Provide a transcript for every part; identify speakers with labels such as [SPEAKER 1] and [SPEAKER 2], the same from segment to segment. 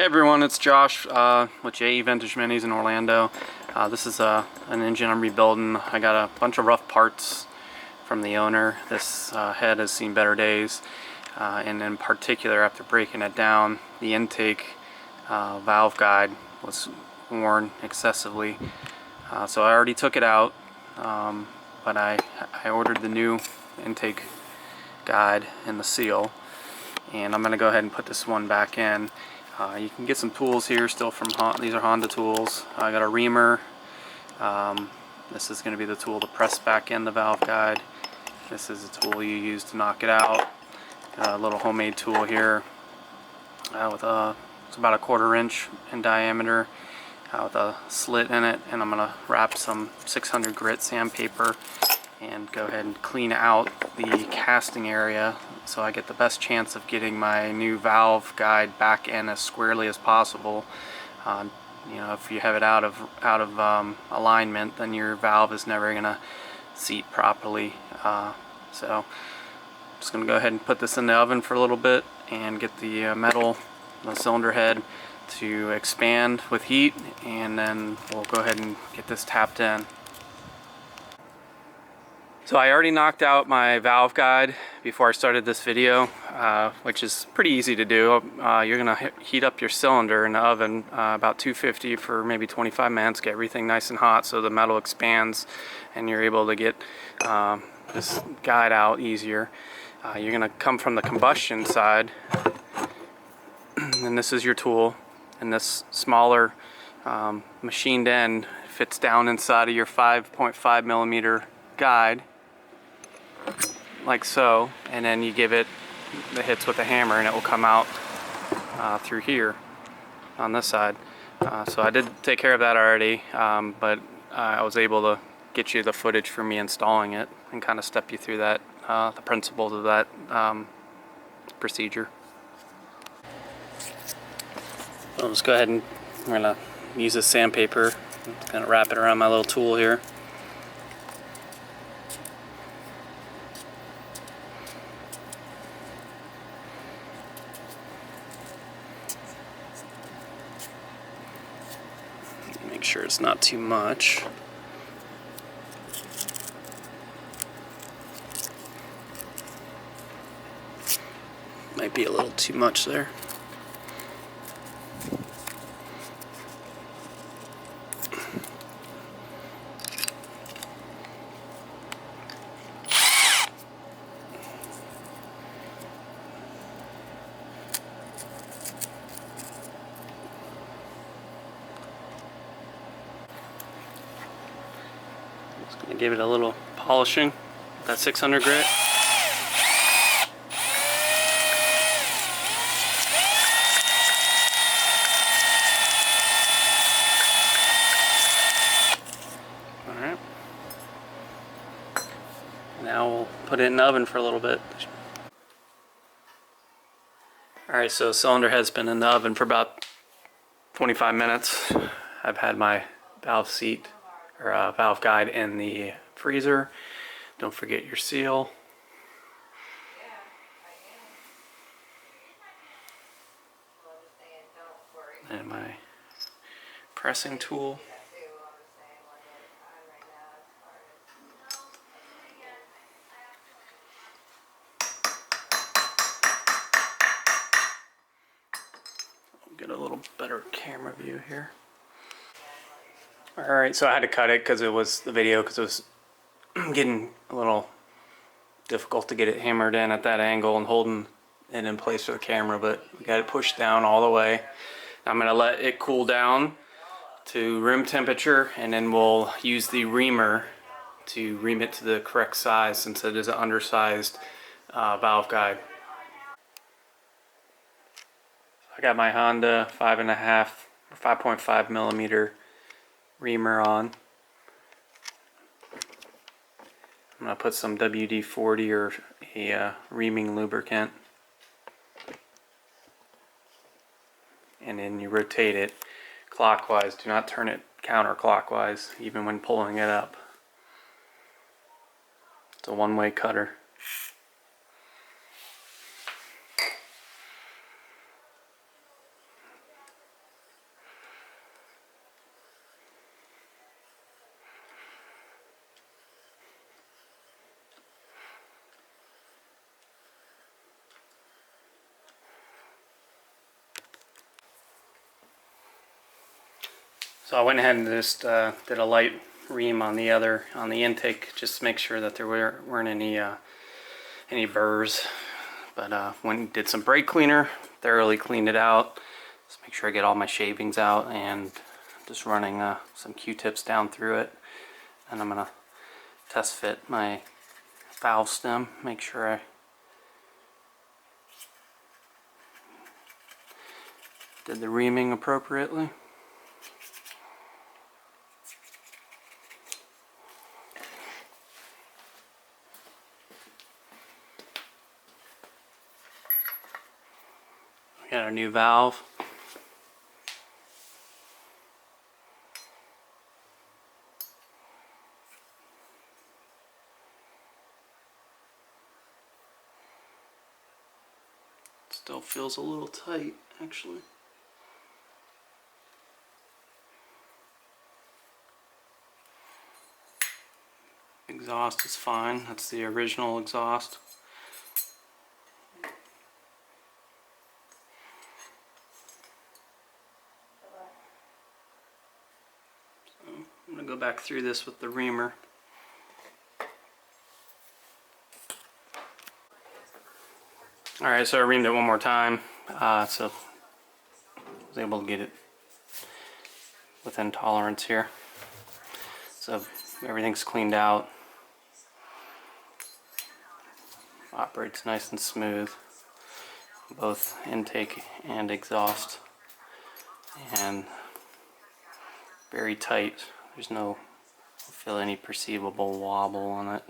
[SPEAKER 1] Hey everyone, it's Josh with JE Vintage Minis in Orlando. This is an engine I'm rebuilding. I got a bunch of rough parts from the owner. This head has seen better days, and in particular, after breaking it down, the intake valve guide was worn excessively. So I already took it out, but I ordered the new intake guide and the seal, and I'm going to go ahead and put this one back in. You can get some tools here still from these are Honda tools. I got a reamer. This is going to be the tool to press back in the valve guide. This is a tool you use to knock it out. A little homemade tool here with it's about 1/4 inch in diameter with a slit in it, and I'm going to wrap some 600 grit sandpaper and go ahead and clean out the casting area so I get the best chance of getting my new valve guide back in as squarely as possible. You know, if you have it out of alignment, then your valve is never gonna seat properly. So I'm just gonna go ahead and put this in the oven for a little bit and get the metal, the cylinder head, to expand with heat, and then we'll go ahead and get this tapped in. So I already knocked out my valve guide before I started this video, which is pretty easy to do. You're going to heat up your cylinder in the oven about 250 for maybe 25 minutes, get everything nice and hot so the metal expands and you're able to get this guide out easier. You're going to come from the combustion side, and this is your tool, and this smaller machined end fits down inside of your 5.5 millimeter guide, like so, and then you give it the hits with a hammer and it will come out through here on this side. So I did take care of that already, but I was able to get you the footage for me installing it and kind of step you through that, the principles of that procedure. So I'll just go ahead and we're going to use this sandpaper, kind of wrap it around my little tool here. Make sure it's not too much. Might be a little too much there. Just gonna give it a little polishing with that 600 grit. Alright. Now we'll put it in the oven for a little bit. Alright, so the cylinder head's been in the oven for about 25 minutes. I've had my valve seat or valve guide in the freezer. Don't forget your seal. And my pressing tool. I'll get a little better camera view here. Alright, so I had to cut it because it was the video, because it was getting a little difficult to get it hammered in at that angle and holding it in place for the camera, but we got it pushed down all the way. I'm going to let it cool down to room temperature, and then we'll use the reamer to ream it to the correct size, since it is an undersized valve guide. I got my Honda 5.5 millimeter reamer on. I'm going to put some WD-40 or a reaming lubricant, and then you rotate it clockwise. Do not turn it counterclockwise even when pulling it up. It's a one-way cutter. So I went ahead and just did a light ream on the intake, just to make sure that there weren't any burrs. But went and did some brake cleaner, thoroughly cleaned it out. Just make sure I get all my shavings out, and just running some Q-tips down through it. And I'm gonna test fit my valve stem, make sure I did the reaming appropriately. We got our new valve. Still feels a little tight, actually. Exhaust is fine. That's the original exhaust. So I'm going to go back through this with the reamer. Alright, so I reamed it one more time. So I was able to get it within tolerance here. So everything's cleaned out. Operates nice and smooth, both intake and exhaust, and very tight. There's no, feel any perceivable wobble on it.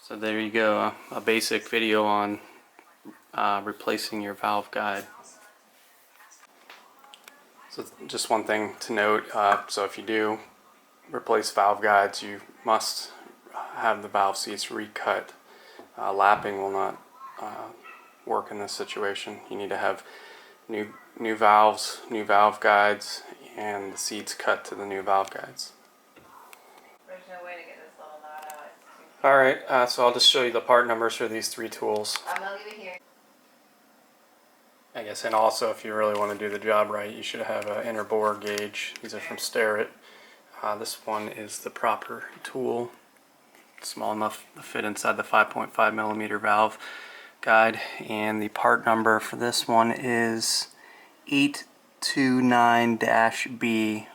[SPEAKER 1] So there you go, a basic video on replacing your valve guide. So just one thing to note, so if you do replace valve guides, you must have the valve seats recut. Lapping will not work in this situation. You need to have new valves, new valve guides, and the seats cut to the new valve guides.
[SPEAKER 2] There's no way to get this little knot out.
[SPEAKER 1] Alright, so I'll just show you the part numbers for these three tools.
[SPEAKER 2] I'm gonna leave it here.
[SPEAKER 1] I guess, and also if you really want to do the job right, you should have an inner bore gauge. These are from Starrett. This one is the proper tool. It's small enough to fit inside the 5.5 millimeter valve guide, and the part number for this one is 829-B.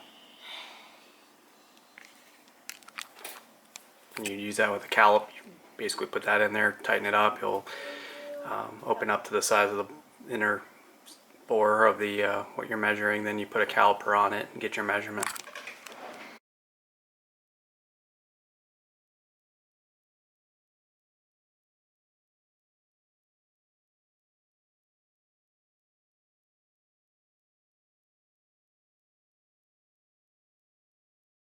[SPEAKER 1] You use that with a callip. You basically put that in there, tighten it up. It'll open up to the size of the inner bore of the what you're measuring. Then you put a caliper on it and get your measurement.